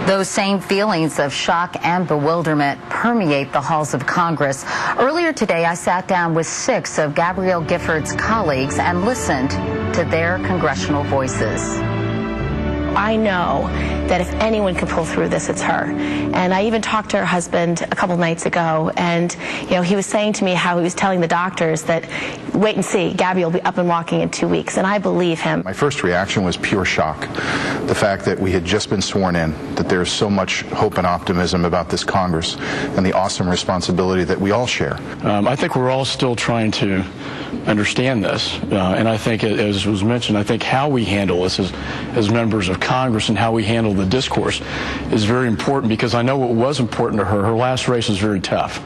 Those same feelings of shock and bewilderment permeate the halls of Congress. Earlier today, I sat down with 6 of Gabrielle Gifford's colleagues and listened to their congressional voices. I know that if anyone can pull through this, it's her. And I even talked to her husband a couple nights ago, and he was saying to me how he was telling the doctors that, wait and see, Gabby will be up and walking in 2 weeks, and I believe him. My first reaction was pure shock. The fact that we had just been sworn in, that there's so much hope and optimism about this Congress, and the awesome responsibility that we all share. I think we're all still trying to understand this, and I think, as was mentioned, I think how we handle this as members of Congress and how we handle the discourse is very important, because I know what was important to her. Her last race was very tough,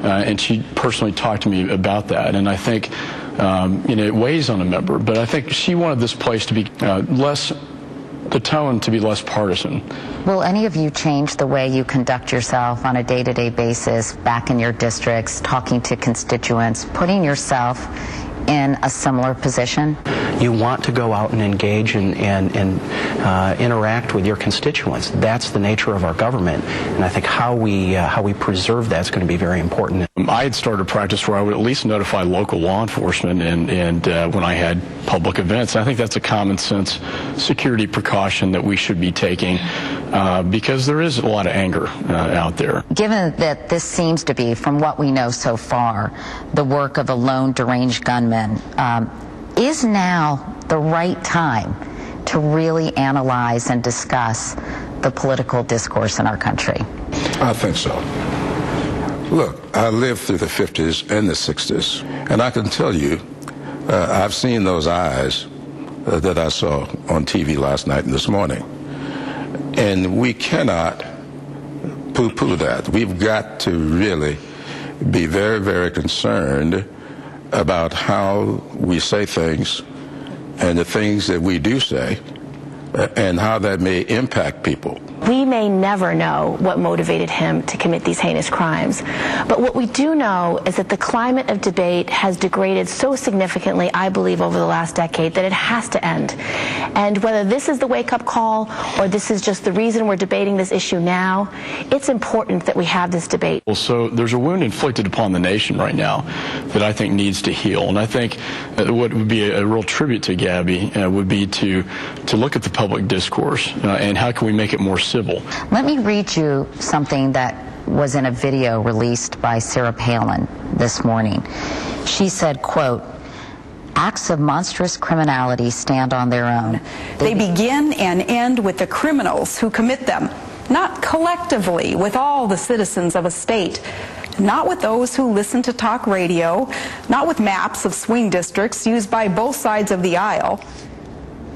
and she personally talked to me about that, and I think it weighs on a member, but I think she wanted this place to be the tone to be less partisan. Will any of you change the way you conduct yourself on a day-to-day basis back in your districts, talking to constituents, putting yourself in a similar position? You want to go out and engage and interact with your constituents. That's the nature of our government, and I think how we preserve that is going to be very important. I had started a practice where I would at least notify local law enforcement and when I had public events. I think that's a common sense security precaution that we should be taking because there is a lot of anger out there. Given that this seems to be, from what we know so far, the work of a lone deranged gunman, is now the right time to really analyze and discuss the political discourse in our country? I think so. Look, I lived through the 50s and the 60s, and I can tell you, I've seen those eyes that I saw on TV last night and this morning. And we cannot poo-poo that. We've got to really be very, very concerned about how we say things and the things that we do say and how that may impact people. We may never know what motivated him to commit these heinous crimes, but what we do know is that the climate of debate has degraded so significantly, I believe, over the last decade that it has to end. And whether this is the wake-up call or this is just the reason we're debating this issue now, it's important that we have this debate. Well, so there's a wound inflicted upon the nation right now that I think needs to heal, and I think what would be a real tribute to Gabby would be to look at the public discourse and how can we make it more civil. Let me read you something that was in a video released by Sarah Palin this morning. She said, quote, "Acts of monstrous criminality stand on their own. They begin and end with the criminals who commit them, not collectively with all the citizens of a state, not with those who listen to talk radio, not with maps of swing districts used by both sides of the aisle."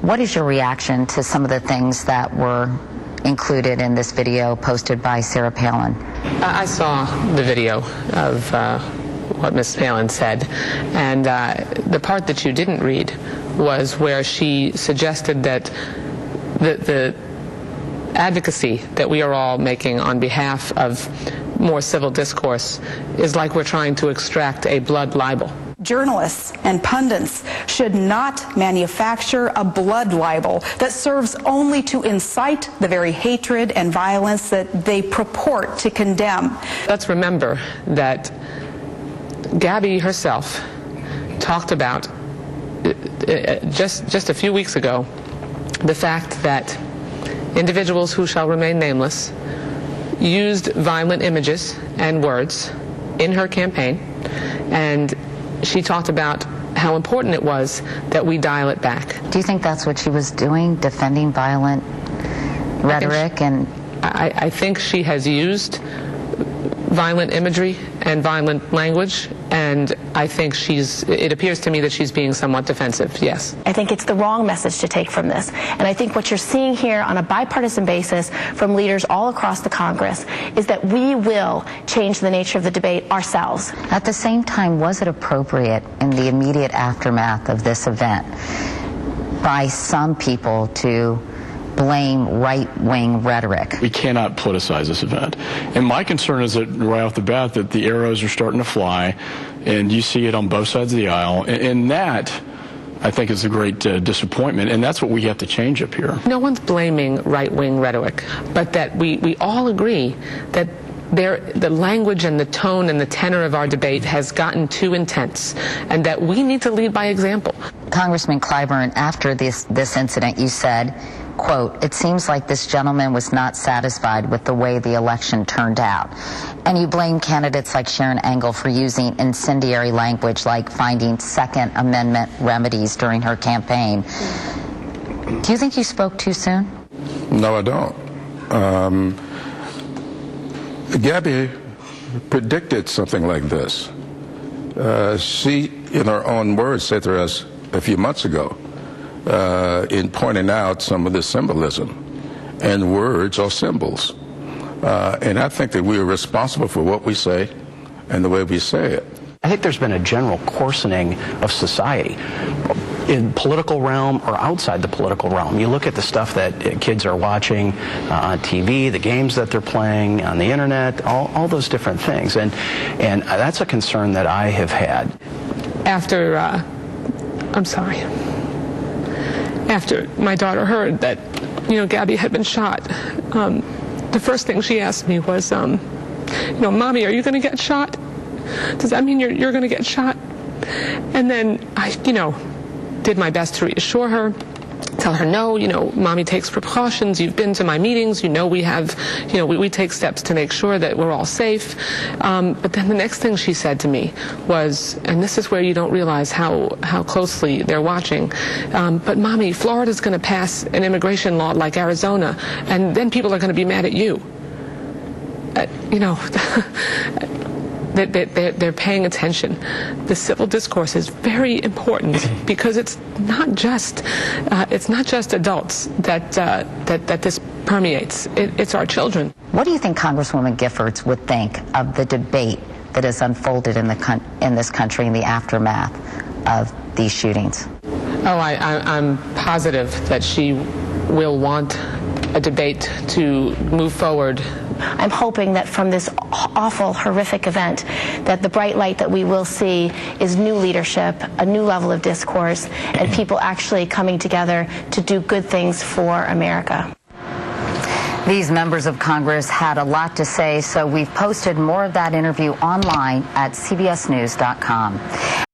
What is your reaction to some of the things that were included in this video posted by Sarah Palin? I saw the video of what Ms. Palin said, and the part that you didn't read was where she suggested that the advocacy that we are all making on behalf of more civil discourse is like we're trying to extract a blood libel. Journalists and pundits should not manufacture a blood libel that serves only to incite the very hatred and violence that they purport to condemn. Let's remember that Gabby herself talked about just a few weeks ago the fact that individuals who shall remain nameless used violent images and words in her campaign, and she talked about how important it was that we dial it back. Do you think that's what she was doing, defending violent rhetoric? I think she has used violent imagery and violent language, and I think it appears to me that she's being somewhat defensive, yes. I think it's the wrong message to take from this. And I think what you're seeing here on a bipartisan basis from leaders all across the Congress is that we will change the nature of the debate ourselves. At the same time, was it appropriate in the immediate aftermath of this event by some people to blame right-wing rhetoric? We cannot politicize this event. And my concern is that right off the bat that the arrows are starting to fly, and you see it on both sides of the aisle. And that I think is a great disappointment, and that's what we have to change up here. No one's blaming right-wing rhetoric, but that we all agree that the language and the tone and the tenor of our debate has gotten too intense, and that we need to lead by example. Congressman Clyburn, after this incident, you said, quote, "It seems like this gentleman was not satisfied with the way the election turned out." And you blame candidates like Sharon Angle for using incendiary language like finding Second Amendment remedies during her campaign. Do you think you spoke too soon? No, I don't. Gabby predicted something like this. She, in her own words, said to us a few months ago, in pointing out some of the symbolism, and words are symbols. And I think that we are responsible for what we say and the way we say it. I think there's been a general coarsening of society in political realm or outside the political realm. You look at the stuff that kids are watching on TV, the games that they're playing on the internet, all those different things. And that's a concern that I have had. After my daughter heard that, Gabby had been shot, the first thing she asked me was, Mommy, are you going to get shot? Does that mean you're going to get shot? And then I, did my best to reassure her, tell her, no, Mommy takes precautions. You've been to my meetings. We have, we take steps to make sure that we're all safe. But then the next thing she said to me was, and this is where you don't realize how closely they're watching, but Mommy, Florida's going to pass an immigration law like Arizona, and then people are going to be mad at you. They're paying attention. The civil discourse is very important because it's not just adults that this permeates. It's our children. What do you think Congresswoman Giffords would think of the debate that has unfolded in this country in the aftermath of these shootings? I'm positive that she will want a debate to move forward. I'm hoping that from this awful, horrific event, that the bright light that we will see is new leadership, a new level of discourse, and people actually coming together to do good things for America. These members of Congress had a lot to say, so we've posted more of that interview online at cbsnews.com.